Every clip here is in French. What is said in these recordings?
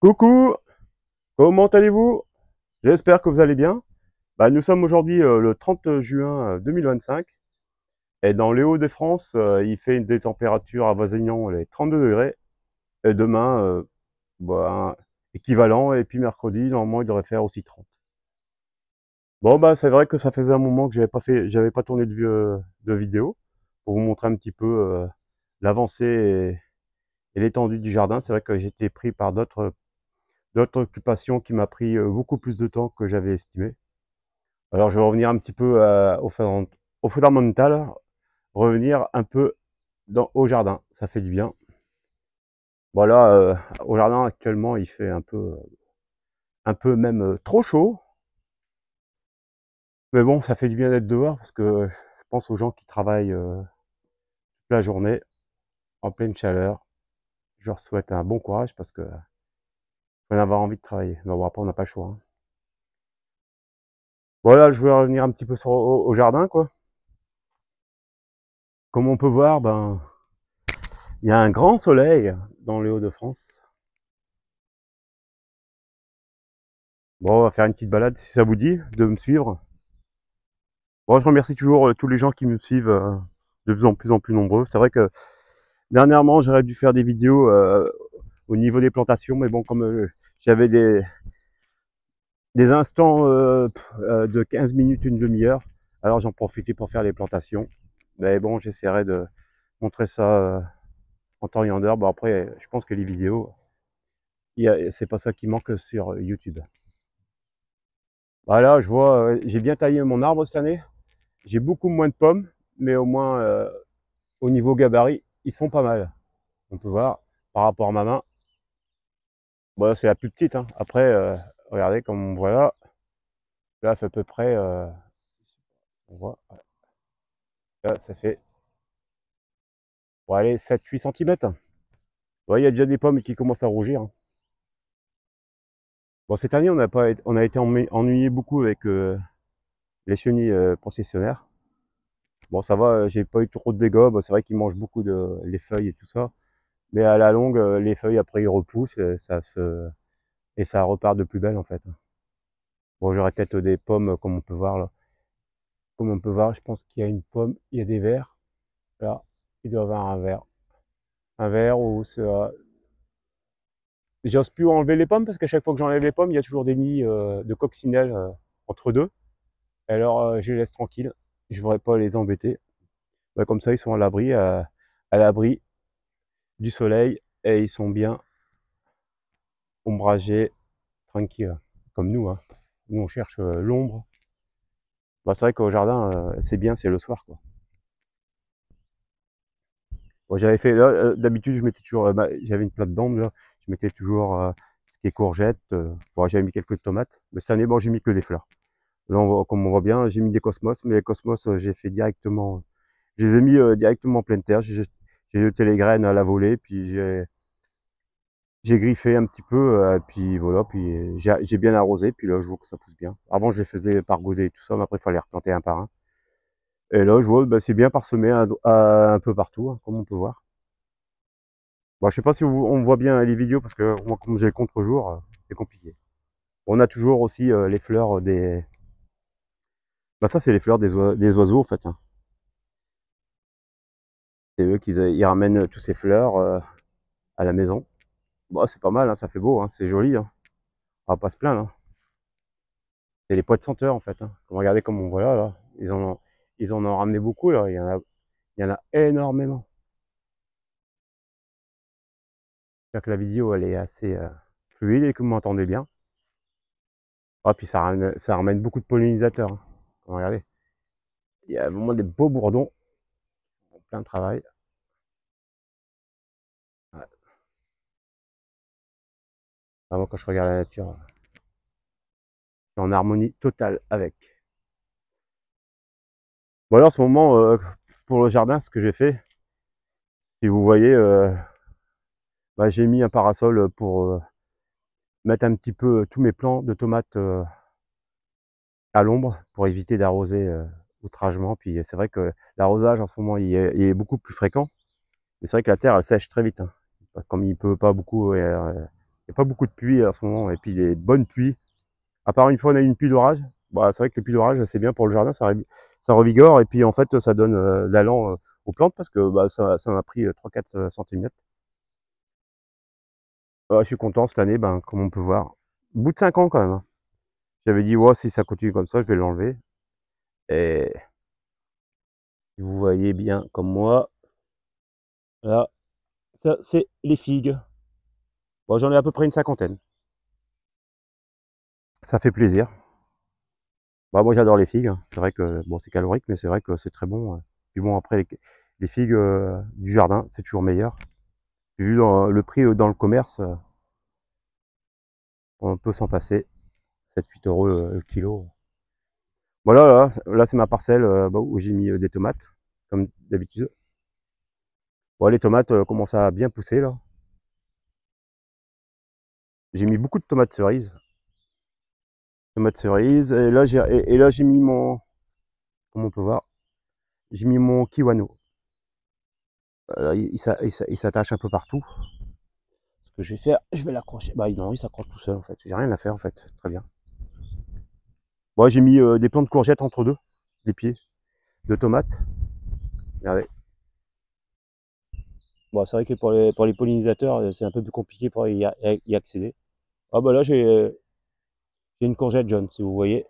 Coucou, comment allez-vous? J'espère que vous allez bien. Nous sommes aujourd'hui le 30 juin 2025 et dans les Hauts-de-France, il fait des températures avoisinant les 32 degrés et demain, bah, équivalent et puis mercredi, normalement, il devrait faire aussi 30. Bon, c'est vrai que ça faisait un moment que j'avais pas tourné de vidéo pour vous montrer un petit peu l'avancée et l'étendue du jardin. C'est vrai que j'étais pris par d'autres occupations qui m'a pris beaucoup plus de temps que j'avais estimé. Alors je vais revenir un petit peu au fondamental, revenir un peu au jardin, ça fait du bien. Voilà, au jardin actuellement il fait un peu même trop chaud, mais bon, ça fait du bien d'être dehors parce que je pense aux gens qui travaillent toute la journée en pleine chaleur. Je leur souhaite un bon courage parce que faut en avoir envie de travailler. Mais bon, après on n'a pas le choix, hein. Voilà, je voulais revenir un petit peu au jardin, quoi. Comme on peut voir, il y a un grand soleil dans les Hauts-de-France. Bon, on va faire une petite balade si ça vous dit de me suivre. Bon, je remercie toujours tous les gens qui me suivent de plus en plus nombreux. C'est vrai que dernièrement, j'aurais dû faire des vidéos au niveau des plantations, mais bon, comme j'avais des instants de 15 minutes, une demi-heure, alors j'en profitais pour faire les plantations. Mais bon, j'essaierai de montrer ça en temps et en heure. Bon, après, je pense que les vidéos, c'est pas ça qui manque sur YouTube. Voilà, je vois, j'ai bien taillé mon arbre cette année. J'ai beaucoup moins de pommes, mais au moins au niveau gabarit, ils sont pas mal. On peut voir par rapport à ma main. Bon, c'est la plus petite, hein. Après, regardez comme on voit là. Là, c'est à peu près, on voit, là, ça fait, bon, allez, 7-8 cm. Bon, il y a déjà des pommes qui commencent à rougir, hein. Bon, cette année, on a été ennuyé beaucoup avec les chenilles processionnaires. Bon, ça va, j'ai pas eu trop de dégâts. Bon, c'est vrai qu'ils mangent beaucoup les feuilles et tout ça. Mais à la longue, les feuilles, après, ils repoussent et ça repart de plus belle, en fait. Bon, j'aurais peut-être des pommes, comme on peut voir là. Comme on peut voir, je pense qu'il y a une pomme, il y a des vers. Là, il doit y avoir un ver. Un ver où j'ose plus enlever les pommes parce qu'à chaque fois que j'enlève les pommes, il y a toujours des nids de coccinelles entre deux. Alors, je les laisse tranquilles. Je ne voudrais pas les embêter. Comme ça, ils sont à l'abri du soleil et ils sont bien ombragés, tranquilles, comme nous, hein. Nous, on cherche l'ombre. C'est vrai qu'au jardin, c'est bien, c'est le soir, quoi. Bon, j'avais fait là, d'habitude, je mettais toujours, j'avais une plate d'ombre, là. Je mettais toujours ce qui est courgettes. Bon, j'avais mis quelques tomates. Mais cette année, bon, j'ai mis que des fleurs. Là, comme on voit bien, j'ai mis des cosmos. Mais les cosmos, j'ai fait directement. Je les ai mis directement en pleine terre. J'ai jeté les graines à la volée. Puis j'ai griffé un petit peu. Puis voilà. Puis j'ai bien arrosé. Puis là, je vois que ça pousse bien. Avant, je les faisais par godet et tout ça. Mais après, il fallait les replanter un par un. Et là, je vois, c'est bien parsemé un peu partout, hein, comme on peut voir. Bon, je sais pas si on voit bien les vidéos parce que moi, comme j'ai le contre-jour, c'est compliqué. On a toujours aussi les fleurs des. Ça, c'est les fleurs des oiseaux en fait, hein. C'est eux qui ils ramènent tous ces fleurs à la maison. C'est pas mal, hein, ça fait beau, hein, c'est joli, hein. On va pas se plaindre, hein. C'est les pois de senteur en fait, hein. Regardez comme on voit là, là. Ils en ont ramené beaucoup là. Il y en a énormément. J'espère que la vidéo elle est assez fluide et que vous m'entendez bien. Puis ça ramène beaucoup de pollinisateurs, hein. Regardez, il y a vraiment des beaux bourdons en plein travail. Ouais. Vraiment, quand je regarde la nature, je suis en harmonie totale avec. Bon, alors, en ce moment, pour le jardin, ce que j'ai fait, si vous voyez, j'ai mis un parasol pour mettre un petit peu tous mes plants de tomates à l'ombre pour éviter d'arroser outragement. Puis c'est vrai que l'arrosage en ce moment il est beaucoup plus fréquent. Mais c'est vrai que la terre elle sèche très vite, hein. Comme il ne peut pas beaucoup, il n'y a pas beaucoup de pluie en ce moment, et puis des bonnes pluies. À part une fois, on a eu une pluie d'orage. Bah, c'est vrai que les pluies d'orage, c'est bien pour le jardin, ça revigore, et puis en fait, ça donne de l'allant aux plantes, parce que bah, ça m'a pris 3-4 cm. Je suis content cette année, ben, comme on peut voir. Au bout de 5 ans quand même, hein. J'avais dit, ouais, si ça continue comme ça, je vais l'enlever. Et si vous voyez bien comme moi, là, ça, c'est les figues. Bon, j'en ai à peu près une cinquantaine. Ça fait plaisir. Bah, moi, j'adore les figues, hein. C'est vrai que bon, c'est calorique, mais c'est vrai que c'est très bon. Puis bon, après, les figues du jardin, c'est toujours meilleur. Puis vu le prix dans le commerce, on peut s'en passer. 7-8 € le kilo. Voilà, là c'est ma parcelle bah, où j'ai mis des tomates, comme d'habitude. Bon, les tomates commencent à bien pousser là. J'ai mis beaucoup de tomates cerises. Tomates cerises. Et là j'ai mis mon, comme on peut voir, j'ai mis mon kiwano. Il s'attache un peu partout. Ce que je vais faire, je vais l'accrocher. Bah non, il s'accroche tout seul en fait. J'ai rien à faire en fait. Très bien. Bon, j'ai mis des plants de courgettes entre deux, les pieds de tomates. Regardez. Bon, c'est vrai que pour les pollinisateurs, c'est un peu plus compliqué pour y accéder. Ah bah là, j'ai une courgette jaune, si vous voyez.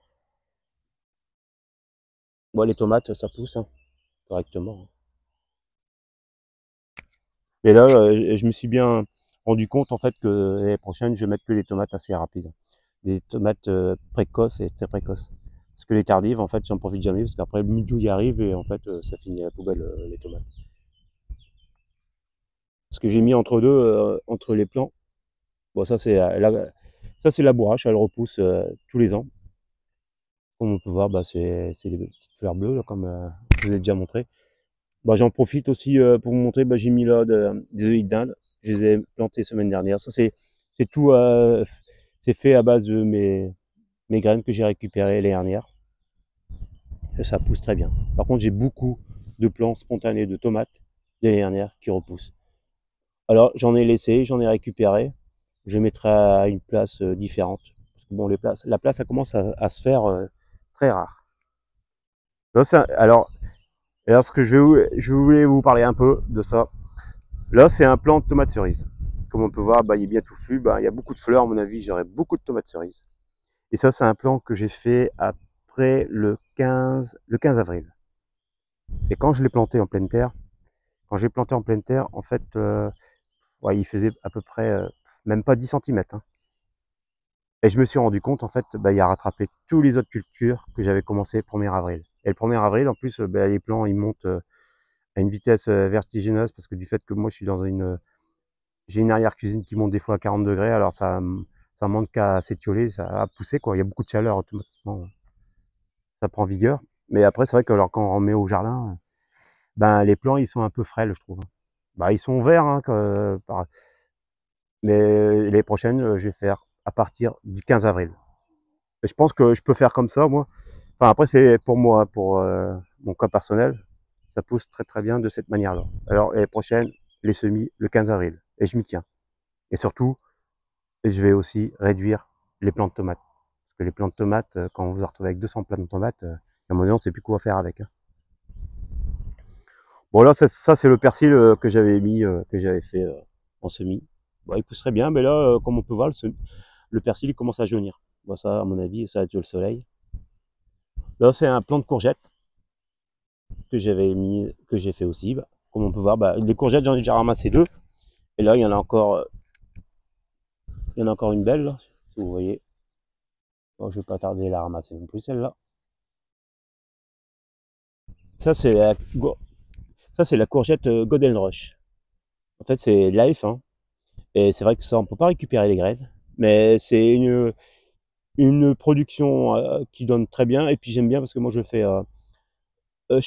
Bon, les tomates, ça pousse hein, correctement. Et là, je me suis bien rendu compte en fait que l'année prochaine, je vais mettre que des tomates assez rapides. Des tomates précoces et très précoces. Parce que les tardives, en fait, j'en profite jamais parce qu'après le milieu y arrive et en fait, ça finit à la poubelle les tomates. Ce que j'ai mis entre deux, entre les plants, bon, ça c'est la bourrache, elle repousse tous les ans. Comme on peut voir, bah, c'est des petites fleurs bleues, là, comme je vous ai déjà montré. Bah, j'en profite aussi pour vous montrer, bah, j'ai mis là des œillets d'Inde. Je les ai plantés semaine dernière. Ça, c'est tout, c'est fait à base de mes graines que j'ai récupérées l'année dernière. Et ça pousse très bien. Par contre, j'ai beaucoup de plants spontanés de tomates l'année dernière qui repoussent. Alors, j'en ai laissé, j'en ai récupéré. Je les mettrai à une place différente. Parce que bon, la place, ça commence à se faire très rare. Là, alors, ce que je voulais vous parler un peu de ça. Là, c'est un plant de tomates cerises. Comme on peut voir, bah, il est bien touffu. Bah, il y a beaucoup de fleurs, à mon avis, j'aurai beaucoup de tomates cerises. Et ça, c'est un plant que j'ai fait après le 15 avril. Et quand je l'ai planté en pleine terre, quand j'ai planté en pleine terre, en fait, ouais, il faisait à peu près même pas 10 cm. Hein. Et je me suis rendu compte, en fait, bah, il a rattrapé tous les autres cultures que j'avais commencé le 1er avril. Et le 1er avril, en plus, bah, les plants, ils montent à une vitesse vertigineuse parce que du fait que moi, je suis dans j'ai une arrière-cuisine qui monte des fois à 40 degrés, alors ça manque qu'à s'étioler, ça a poussé, quoi. Il y a beaucoup de chaleur automatiquement, ça prend vigueur. Mais après, c'est vrai que alors, quand on remet au jardin, ben, les plants, ils sont un peu frêles, je trouve. Bah, ils sont verts, hein, mais les prochaines, je vais faire à partir du 15 avril. Et je pense que je peux faire comme ça, moi. Enfin, après, c'est pour moi, pour mon cas personnel, ça pousse très très bien de cette manière-là. Alors, les prochaines, les semis, le 15 avril. Et je m'y tiens. Et surtout, je vais aussi réduire les plants de tomates. Parce que les plants de tomates, quand on vous retrouve avec 200 plants de tomates, à un moment donné, on ne sait plus quoi faire avec. Hein. Bon, là, ça c'est le persil que j'avais mis, que j'avais fait en semis. Bon, il pousserait bien, mais là, comme on peut voir, le persil il commence à jaunir. Bon, ça, à mon avis, ça a dû le soleil. Là, c'est un plant de courgettes que j'avais mis, que j'ai fait aussi. Bah, comme on peut voir, bah, les courgettes, j'en ai déjà ramassé deux. Et là, il y en a encore une belle, là, si vous voyez. Bon, je vais pas tarder à la ramasser non plus, celle-là. Ça, c'est la, ça, c'est la courgette Golden Rush. En fait, c'est de la F1. Et c'est vrai que ça, on peut pas récupérer les graines. Mais c'est une production qui donne très bien. Et puis, j'aime bien parce que moi, je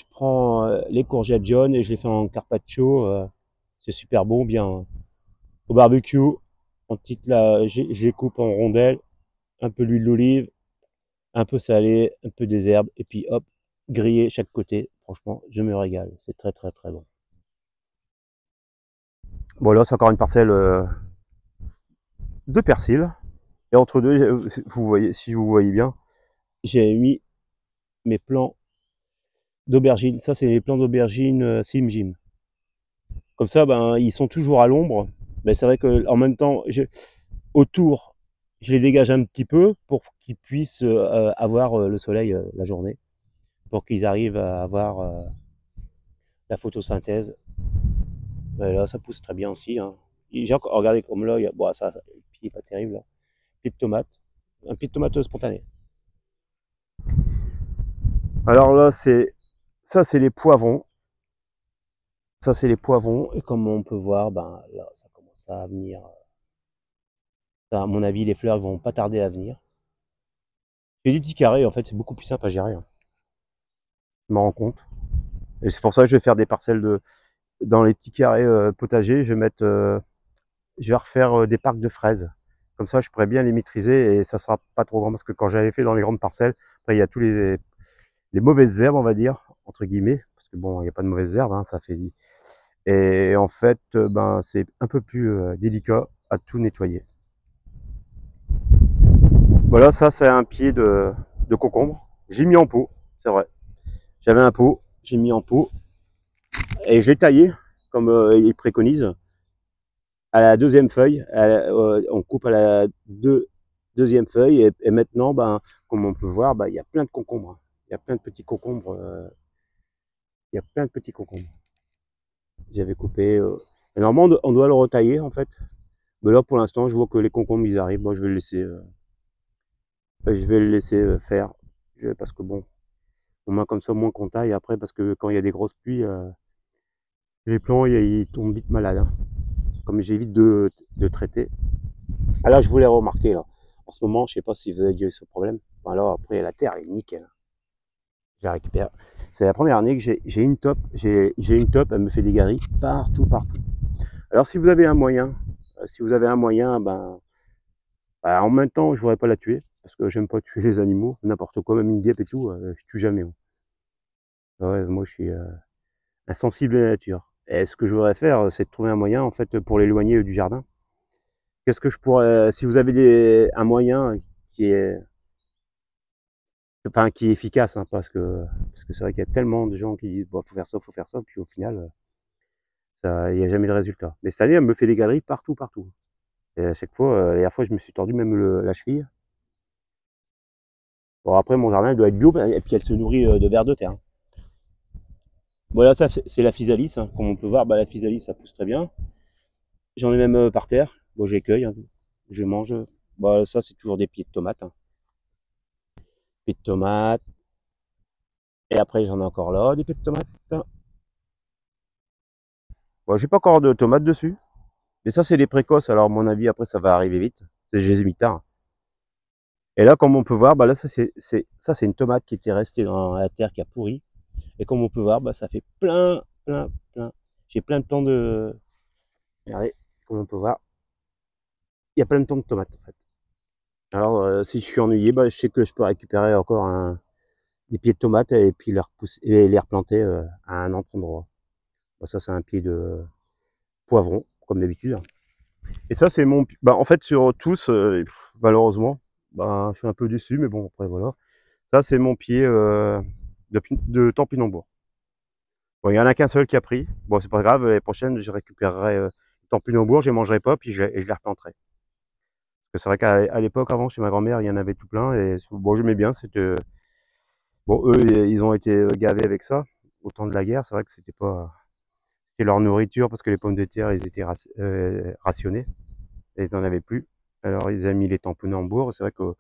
prends les courgettes jaunes et je les fais en carpaccio. C'est super bon, bien au barbecue. Je les coupe en rondelles, un peu d'huile d'olive, un peu salé, un peu des herbes. Et puis, hop, grillé chaque côté. Franchement, je me régale. C'est très, très, très bon. Bon, là, c'est encore une parcelle 2 persils. Et entre deux, vous voyez, si vous voyez bien, j'ai mis mes plants d'aubergines. Ça, c'est les plants d'aubergines Slim Jim. Comme ça, ben, ils sont toujours à l'ombre. Mais c'est vrai que en même temps, autour, je les dégage un petit peu pour qu'ils puissent avoir le soleil la journée, pour qu'ils arrivent à avoir la photosynthèse. Et là, ça pousse très bien aussi. Hein. Regardez comme là, bon, le pied n'est pas terrible. Là. Pied de tomate, un pied de tomate spontané. Alors là, ça, c'est les poivrons. Ça, c'est les poivrons. Et comme on peut voir, ben, là, ça commence à venir. Ça, à mon avis, les fleurs vont pas tarder à venir. J'ai des petits carrés, en fait, c'est beaucoup plus simple à gérer. Hein. Je m'en rends compte. Et c'est pour ça que je vais faire des parcelles dans les petits carrés potagers. Je vais refaire des parcs de fraises. Comme ça, je pourrais bien les maîtriser et ça sera pas trop grand parce que quand j'avais fait dans les grandes parcelles, après, il y a tous les mauvaises herbes, on va dire, entre guillemets, parce que bon, il n'y a pas de mauvaises herbes, hein, ça fait. Et en fait, ben, c'est un peu plus délicat à tout nettoyer. Voilà, ça, c'est un pied de concombre. J'ai mis en pot, c'est vrai. J'avais un pot, j'ai mis en pot et j'ai taillé, comme il préconise, à la deuxième feuille. On coupe à la deuxième feuille et maintenant, ben, comme on peut voir, ben, il y a plein de concombres. Il y a plein de petits concombres. Il y a plein de petits concombres. J'avais coupé. Normalement, on doit le retailler en fait. Mais là, pour l'instant, je vois que les concombres ils arrivent. Moi, je vais le laisser faire. Parce que bon, on met comme ça moins qu'on taille après, parce que quand il y a des grosses pluies, les plants ils tombent vite malades. Hein. Comme j'évite de traiter. Ah là, je voulais remarquer là. En ce moment, je sais pas si vous avez déjà eu ce problème. Alors après, la terre est nickel. Je la récupère. C'est la première année que j'ai une top. J'ai une top, elle me fait des galeries partout. Alors si vous avez un moyen, ben, en même temps, je voudrais pas la tuer parce que j'aime pas tuer les animaux, n'importe quoi, même une guêpe et tout, je tue jamais. Ouais, moi, je suis insensible à la nature. Et ce que je voudrais faire, c'est de trouver un moyen en fait pour l'éloigner du jardin. Qu'est-ce que je pourrais, si vous avez un moyen qui est, enfin, qui est efficace, hein, parce que c'est vrai qu'il y a tellement de gens qui disent, bon, faut faire ça, puis au final, il n'y a jamais de résultat. Mais cette année, elle me fait des galeries partout. Et à chaque fois, la dernière fois, je me suis tordu même la cheville. Bon, après, mon jardin, il doit être bio, et puis elle se nourrit de vers de terre. Voilà, ça, c'est la physalis. Hein. Comme on peut voir, bah, la physalis, ça pousse très bien. J'en ai même par terre. Bon, j'écueille, hein. Je mange. Bah, ça, c'est toujours des pieds de tomates. Hein. Pieds de tomates. Et après, j'en ai encore là, des pieds de tomates. Bon, j'ai pas encore de tomates dessus. Mais ça, c'est des précoces. Alors, à mon avis, après, ça va arriver vite. Je les ai mis tard. Et là, comme on peut voir, bah là, ça, c'est une tomate qui était restée dans la terre qui a pourri. Et comme on peut voir, bah, ça fait plein. J'ai plein de plants de. Regardez, comme on peut voir, il y a plein de plants de tomates en fait. Alors, si je suis ennuyé, bah, je sais que je peux récupérer encore des pieds de tomates et puis les replanter à un autre endroit. Bah, ça, c'est un pied de poivron, comme d'habitude. Et ça, c'est mon. Bah, en fait, sur tous, malheureusement, bah, je suis un peu déçu, mais bon, après, voilà. Ça, c'est mon pied de Tempinambour. Bon, il n'y en a qu'un seul qui a pris. Bon, c'est pas grave, l'année prochaine, je récupérerai Tempinambour, je les mangerai pas, puis je les replanterai. Parce que c'est vrai qu'à l'époque, avant, chez ma grand-mère, il y en avait tout plein, et bon, j'aimais bien. Bon, eux, ils ont été gavés avec ça, au temps de la guerre. C'est vrai que c'était leur nourriture, parce que les pommes de terre, ils étaient rationnés, et ils en avaient plus. Alors, ils ont mis les Tempinambour, et c'est vrai que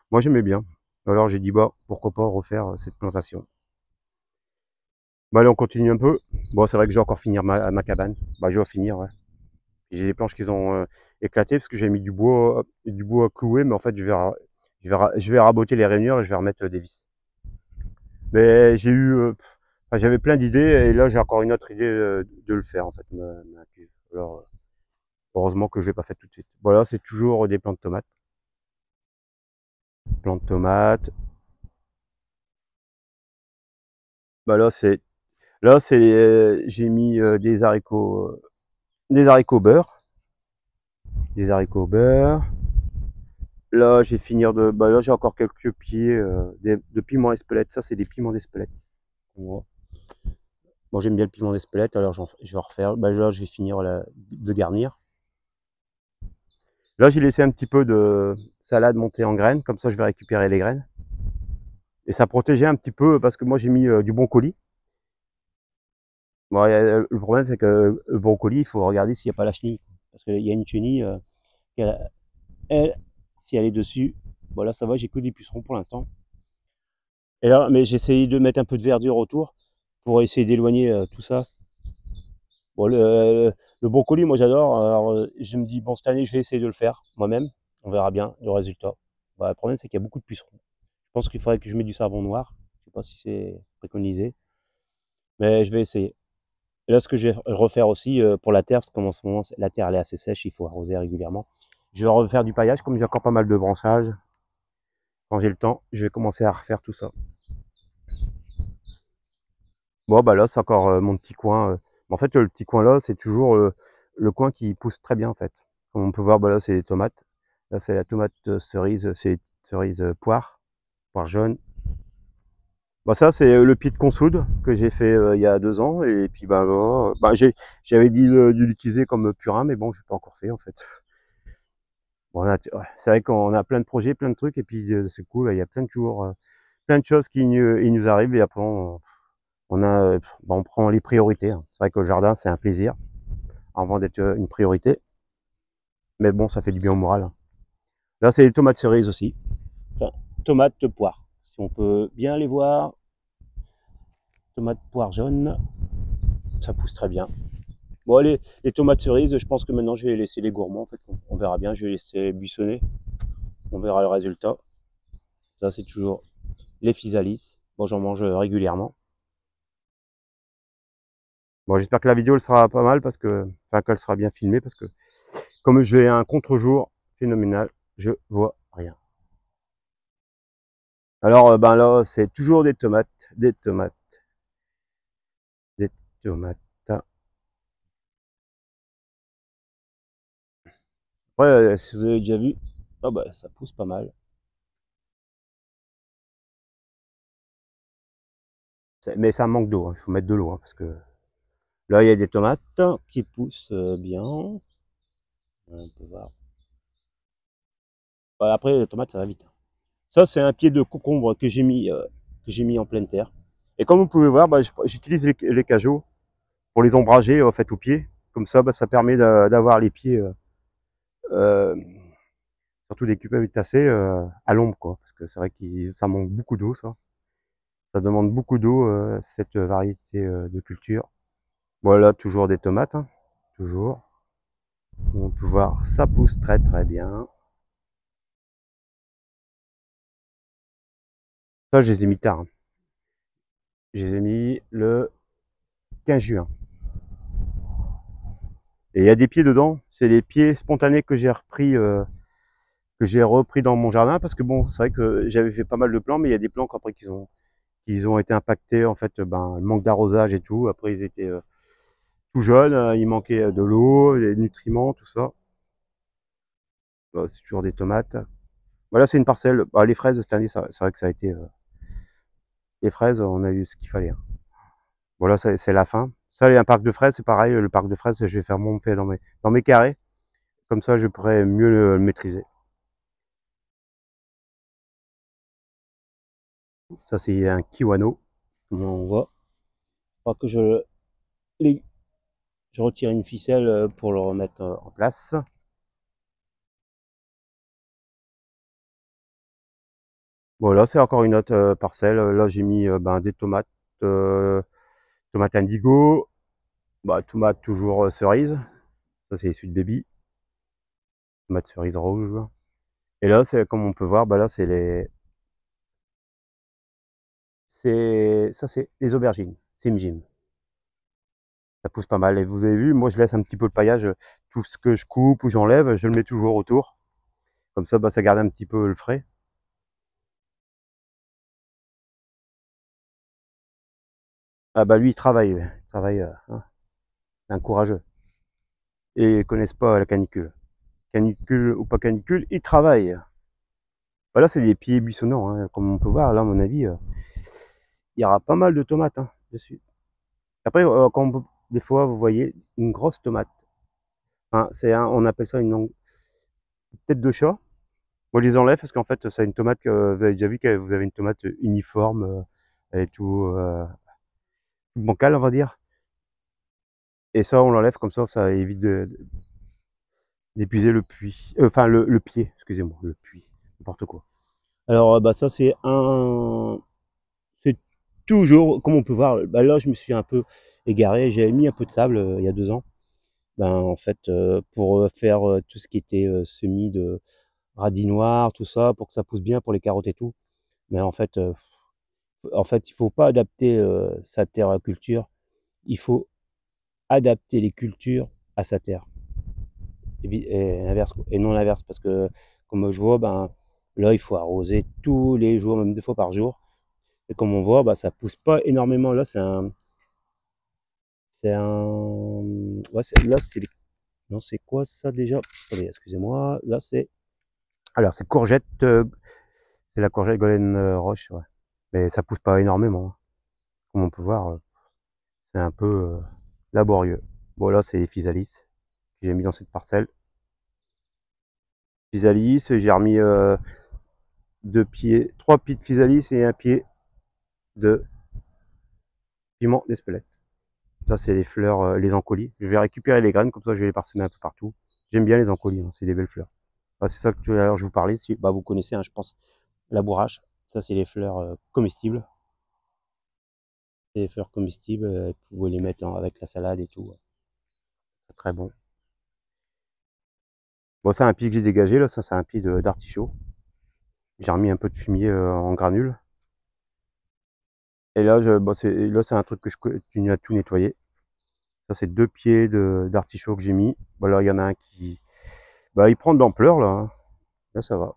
moi, j'aimais bien. Alors, j'ai dit, bah, pourquoi pas refaire cette plantation. Bah, allez, on continue un peu. Bon, c'est vrai que je vais encore finir ma cabane. Bah, je vais finir, ouais. J'ai des planches qui ont éclaté parce que j'ai mis du bois cloué, mais en fait, je vais raboter les rainures et je vais remettre des vis. Mais enfin, j'avais plein d'idées et là, j'ai encore une autre idée de le faire, en fait, ma cuve. Alors, heureusement que je l'ai pas fait tout de suite. Voilà, c'est toujours des plants de tomates. Plants de tomates. Bah j'ai mis des haricots beurre. Des haricots beurre. Là, je vais finir de... Bah là, j'ai encore quelques pieds de piment d'Espelette. Ça, c'est des piments d'Espelette. Bon, j'aime bien le piment d'Espelette, alors je vais refaire. Bah là, je vais finir de garnir. Là, j'ai laissé un petit peu de salade monter en graines. Comme ça, je vais récupérer les graines. Et ça protégeait un petit peu parce que moi, j'ai mis du brocoli. Bon, le problème, c'est que le brocoli, il faut regarder s'il n'y a pas la chenille. Parce qu'il y a une chenille, elle, si elle est dessus, bon là, ça va, j'ai que des pucerons pour l'instant. Et là, mais j'ai essayé de mettre un peu de verdure autour pour essayer d'éloigner tout ça. Bon, le brocoli, moi j'adore. Alors, je me dis, bon, cette année, je vais essayer de le faire moi-même. On verra bien le résultat. Bah, le problème, c'est qu'il y a beaucoup de pucerons. Je pense qu'il faudrait que je mette du savon noir. Je sais pas si c'est préconisé, mais je vais essayer. Et là, ce que je vais refaire aussi pour la terre, parce qu'en ce moment, la terre elle est assez sèche, il faut arroser régulièrement. Je vais refaire du paillage, comme j'ai encore pas mal de branchages. Quand j'ai le temps, je vais commencer à refaire tout ça. Bon, bah là, c'est encore mon petit coin. En fait, le petit coin là, c'est toujours le coin qui pousse très bien, en fait. Comme on peut voir, bah là, c'est les tomates. Là, c'est la tomate cerise, c'est cerise poire jaune. Bah ça, c'est le pied de consoude que j'ai fait il y a 2 ans. Et puis, bah, j'avais dit de l'utiliser comme purin, mais bon, je l'ai pas encore fait, en fait. Bon, ouais, c'est vrai qu'on a plein de projets, plein de trucs, et puis c'est cool, il y a plein de jours, plein de choses il nous arrivent, et après, on prend les priorités, hein. C'est vrai que le jardin, c'est un plaisir, avant d'être une priorité. Mais bon, ça fait du bien au moral, hein. Là, c'est les tomates cerises aussi. Enfin, tomates de poire. Si on peut bien les voir, tomates poire jaune, ça pousse très bien. Bon, les tomates cerises, je pense que maintenant, je vais laisser les gourmands. En fait, on verra bien. Je vais laisser buissonner. On verra le résultat. Ça, c'est toujours les physalis. Bon, j'en mange régulièrement. Bon, j'espère que la vidéo elle sera pas mal enfin, qu'elle sera bien filmée parce que comme j'ai un contre-jour phénoménal, je vois rien. Alors, ben là, c'est toujours des tomates, des tomates, des tomates. Ouais, si vous avez déjà vu, oh bah, ça pousse pas mal. Mais ça manque d'eau, hein. Il faut mettre de l'eau, hein, parce que là, il y a des tomates qui poussent bien. On peut voir. Voilà, après, les tomates, ça va vite. Ça, c'est un pied de concombre que j'ai mis en pleine terre. Et comme vous pouvez voir, bah, j'utilise les cajots pour les ombrager en fait aux pieds. Comme ça, bah, ça permet d'avoir les pieds, euh, surtout des cucurbitacées, à l'ombre, quoi. Parce que c'est vrai que ça manque beaucoup d'eau, ça. Ça demande beaucoup d'eau, cette variété de culture. Voilà, toujours des tomates, hein, toujours. On peut voir, ça pousse très très bien. Ça, je les ai mis tard, hein. Je les ai mis le 15 juin. Et il y a des pieds dedans. C'est les pieds spontanés que j'ai repris dans mon jardin parce que bon, c'est vrai que j'avais fait pas mal de plants, mais il y a des plants qu'après qu'ils ont été impactés en fait, ben le manque d'arrosage et tout. Après, ils étaient tout jeunes, il manquait de l'eau, des nutriments, tout ça. Bah, c'est toujours des tomates. Voilà, c'est une parcelle. Bah, les fraises cette année, c'est vrai que ça a été les fraises, on a eu ce qu'il fallait, hein. Voilà, c'est la fin. Ça, il y a un parc de fraises, c'est pareil. Le parc de fraises, je vais faire monter dans mes carrés. Comme ça, je pourrais mieux le maîtriser. Ça, c'est un kiwano, comme on voit. Il faudra que je retire une ficelle pour le remettre en place. Voilà, c'est encore une autre parcelle. Là, j'ai mis ben, des tomates, euh, tomates indigo, bah, tomates toujours cerises. Ça, c'est les Sweet Baby. Tomates cerises rouges. Et là, c'est comme on peut voir, bah, là, c'est les aubergines. Simjim. Ça pousse pas mal. Et vous avez vu, moi, je laisse un petit peu le paillage. Tout ce que je coupe ou j'enlève, je le mets toujours autour. Comme ça, bah, ça garde un petit peu le frais. Ah bah lui, il travaille, hein. C'est un courageux. Et ils connaissent pas la canicule. Canicule ou pas canicule, il travaille. Bah là, c'est des pieds buissonnants, hein. Comme on peut voir, là, à mon avis, il y aura pas mal de tomates, hein, dessus. Après, des fois, vous voyez une grosse tomate. Hein, on appelle ça une tête de chat. Moi, je les enlève parce qu'en fait, c'est une tomate que vous avez déjà vu que vous avez une tomate uniforme, elle est tout bancale, on va dire. Et ça, on l'enlève comme ça évite d'épuiser le puits. Enfin, le pied, excusez-moi, le puits, n'importe quoi. Alors, bah ça, c'est toujours, comme on peut voir, bah là, je me suis un peu égaré. J'ai mis un peu de sable il y a 2 ans. Ben, en fait, pour faire tout ce qui était semis de radis noirs, tout ça, pour que ça pousse bien pour les carottes et tout. Mais en fait, il faut pas adapter sa terre à culture. Il faut adapter les cultures à sa terre. Et non l'inverse, parce que comme je vois, ben là, il faut arroser tous les jours, même 2 fois par jour. Et comme on voit, bah, ça pousse pas énormément. Là, ouais, là, non, c'est quoi ça déjà? Attendez, excusez-moi. Là, alors, c'est la courgette Golden Roche, ouais. Mais ça pousse pas énormément, hein. Comme on peut voir, c'est un peu laborieux. Bon, là, c'est les physalis que j'ai mis dans cette parcelle. Physalis, j'ai remis 3 pieds de physalis et un pied de piment d'Espelette. Ça, c'est les fleurs, les encolis. Je vais récupérer les graines, comme ça, je vais les parsemer un peu partout. J'aime bien les encolis, hein, c'est des belles fleurs. Ah, c'est ça que tout à l'heure je vous parlais. Bah, vous connaissez, hein, je pense, la bourrache. Ça, c'est les fleurs comestibles. C'est des fleurs comestibles. Vous pouvez les mettre avec la salade et tout. C'est très bon. Bon, ça, un pied que j'ai dégagé, là, ça, c'est un pied d'artichaut. J'ai remis un peu de fumier en granules. Et là, c'est un truc que je continue à tout nettoyer. Ça, c'est 2 pieds d'artichaut que j'ai mis. Voilà, il y en a un qui... Bah, il prend de l'ampleur, là, hein. Là, ça va.